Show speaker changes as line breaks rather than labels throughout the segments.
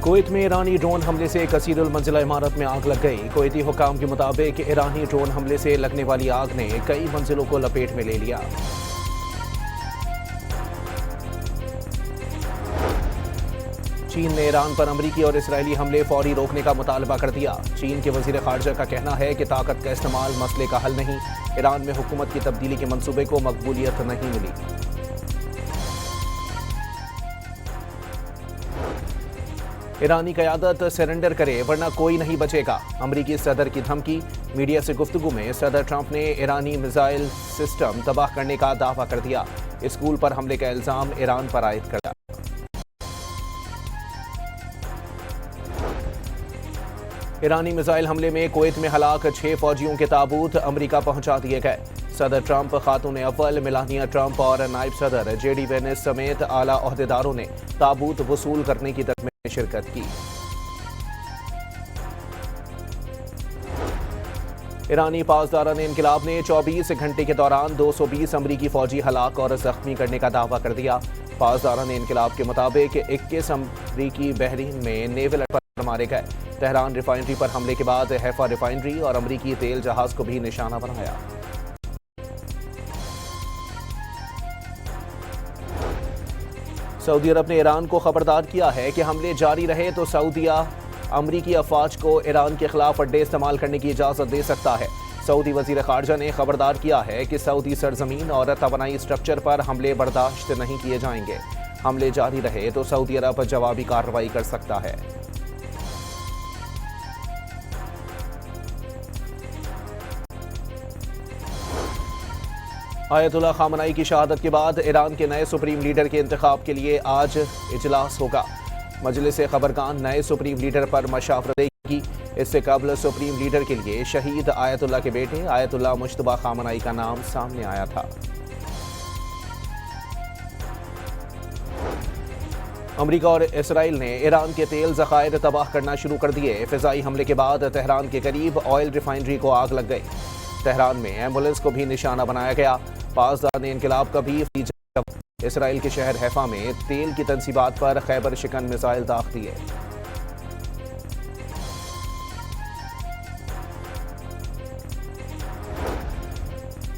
Kuwait میں ایرانی drone حملے سے کثیر المنزلہ عمارت میں آگ لگ گئی۔ کویتی حکام کے مطابق ایرانی ڈرون حملے سے لگنے والی آگ نے کئی منزلوں کو لپیٹ میں لے لیا۔ چین نے ایران پر امریکی اور اسرائیلی حملے فوری روکنے کا مطالبہ کر دیا۔ چین کے وزیر خارجہ کا کہنا ہے کہ طاقت کا استعمال مسئلے کا حل نہیں۔ ایران میں حکومت کی تبدیلی کے منصوبے کو مقبولیت نہیں ملی۔ ایرانی قیادت سرنڈر کرے ورنہ کوئی نہیں بچے گا، امریکی صدر کی دھمکی۔ میڈیا سے گفتگو میں صدر ٹرمپ نے ایرانی میزائل سسٹم تباہ کرنے کا دعویٰ کر دیا۔ اسکول پر حملے کا الزام ایران پر عائد کر دیا۔ ایرانی میزائل حملے میں کویت میں ہلاک 6 فوجیوں کے تابوت امریکہ پہنچا دیے گئے۔ صدر ٹرمپ، خاتون اول میلانیا ٹرمپ اور نائب صدر جے ڈی وینس سمیت اعلیٰ عہدیداروں نے تابوت وصول کرنے کی تقریب میں شرکت کی۔ ایرانی پاسداران انقلاب نے 24 گھنٹے کے دوران 220 امریکی فوجی ہلاک اور زخمی کرنے کا دعویٰ کر دیا۔ پاسداران انقلاب کے مطابق 21 امریکی بحرین میں نیول اٹیک پر مارے گئے۔ تہران ریفائنری پر حملے کے بعد حیفا ریفائنری اور امریکی تیل جہاز کو بھی نشانہ بنایا۔ سعودی عرب نے ایران کو خبردار کیا ہے کہ حملے جاری رہے تو سعودیہ امریکی افواج کو ایران کے خلاف اڈے استعمال کرنے کی اجازت دے سکتا ہے۔ سعودی وزیر خارجہ نے خبردار کیا ہے کہ سعودی سرزمین اور توانائی اسٹرکچر پر حملے برداشت نہیں کیے جائیں گے۔ حملے جاری رہے تو سعودی عرب جوابی کارروائی کر سکتا ہے۔ آیت اللہ خامنائی کی شہادت کے بعد ایران کے نئے سپریم لیڈر کے انتخاب کے لیے آج اجلاس ہوگا۔ مجلس خبرگان نئے سپریم لیڈر پر مشاورت دے گی۔ اس سے قبل سپریم لیڈر کے لیے شہید آیت اللہ کے بیٹے آیت اللہ مجتبی خامنائی کا نام سامنے آیا تھا۔ امریکہ اور اسرائیل نے ایران کے تیل ذخائر تباہ کرنا شروع کر دیے۔ فضائی حملے کے بعد تہران کے قریب آئل ریفائنری کو آگ لگ گئی۔ تہران میں ایمبولینس کو بھی نشانہ بنایا گیا۔ پاسداران انقلاب کا بھی جواب۔ اسرائیل کے شہر حیفا میں تیل کی تنصیبات پر خیبر شکن میزائل داغ دیے۔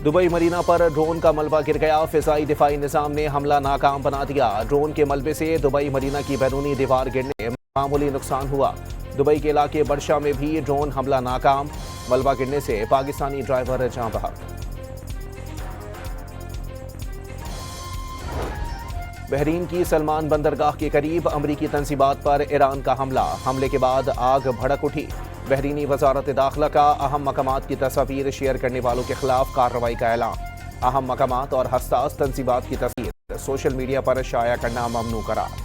دبئی مرینا پر ڈرون کا ملبہ گر گیا۔ فضائی دفاعی نظام نے حملہ ناکام بنا دیا۔ ڈرون کے ملبے سے دبئی مرینا کی بیرونی دیوار گرنے معمولی نقصان ہوا۔ دبئی کے علاقے برشا میں بھی ڈرون حملہ ناکام، ملبہ گرنے سے پاکستانی ڈرائیور جاں بحق۔ بحرین کی سلمان بندرگاہ کے قریب امریکی تنصیبات پر ایران کا حملہ۔ حملے کے بعد آگ بھڑک اٹھی۔ بحرینی وزارت داخلہ کا اہم مقامات کی تصاویر شیئر کرنے والوں کے خلاف کارروائی کا اعلان۔ اہم مقامات اور حساس تنصیبات کی تصویر سوشل میڈیا پر شائع کرنا ممنوع قرار۔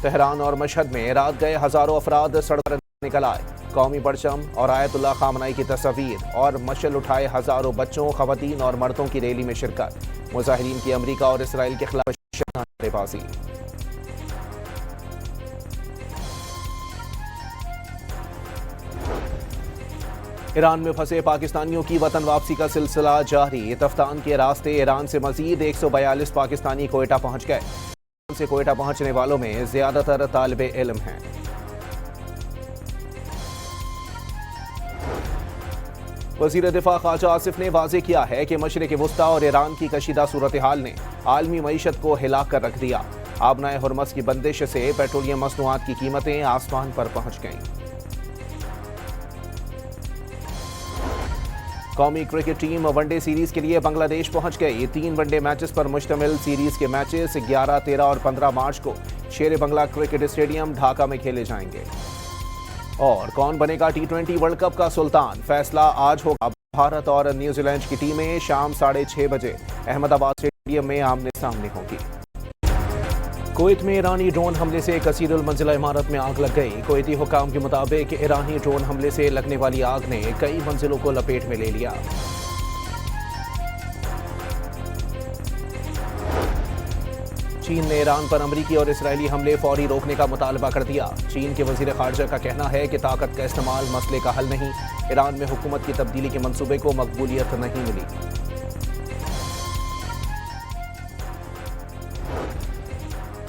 تہران اور مشہد میں رات گئے ہزاروں افراد سڑک پر نکل آئے۔ قومی پرچم اور آیت اللہ خامنائی کی تصاویر اور مشعل اٹھائے ہزاروں بچوں، خواتین اور مردوں کی ریلی میں شرکت۔ مظاہرین کی امریکہ اور اسرائیل کے خلاف نعرے بازی۔ ایران میں پھنسے پاکستانیوں کی وطن واپسی کا سلسلہ جاری۔ تفتان کے راستے ایران سے مزید 142 پاکستانی کوئٹہ پہنچ گئے۔ ایران سے کوئٹہ پہنچنے والوں میں زیادہ تر طالب علم ہیں۔ وزیر دفاع خواجہ آصف نے واضح کیا ہے کہ مشرق وسطی اور ایران کی کشیدہ صورتحال نے عالمی معیشت کو ہلا کر رکھ دیا۔ آبنائے ہرمز کی بندش سے پیٹرولیم مصنوعات کی قیمتیں آسمان پر پہنچ گئیں۔ قومی cricket team one day series کے لیے بنگلہ دیش پہنچ گئی۔ 3 ون ڈے میچز پر مشتمل سیریز کے میچز 11، 13 اور 15 مارچ کو شیر بنگلہ کرکٹ اسٹیڈیم ڈھاکہ میں کھیلے جائیں گے۔ اور کون بنے گا T20 ورلڈ کپ کا سلطان؟ فیصلہ آج ہوگا۔ بھارت اور نیوزی لینڈ کی ٹیمیں شام 6:30 بجے احمد آباد اسٹیڈیم میں آمنے سامنے ہوں گی۔ کویت میں ایرانی ڈرون حملے سے کثیر المنزلہ عمارت میں آگ لگ گئی۔ کویتی حکام کے مطابق ایرانی ڈرون حملے سے لگنے والی آگ نے کئی منزلوں کو لپیٹ میں لے لیا۔ چین نے ایران پر امریکی اور اسرائیلی حملے فوری روکنے کا مطالبہ کر دیا۔ چین کے وزیر خارجہ کا کہنا ہے کہ طاقت کا استعمال مسئلے کا حل نہیں۔ ایران میں حکومت کی تبدیلی کے منصوبے کو مقبولیت نہیں ملی۔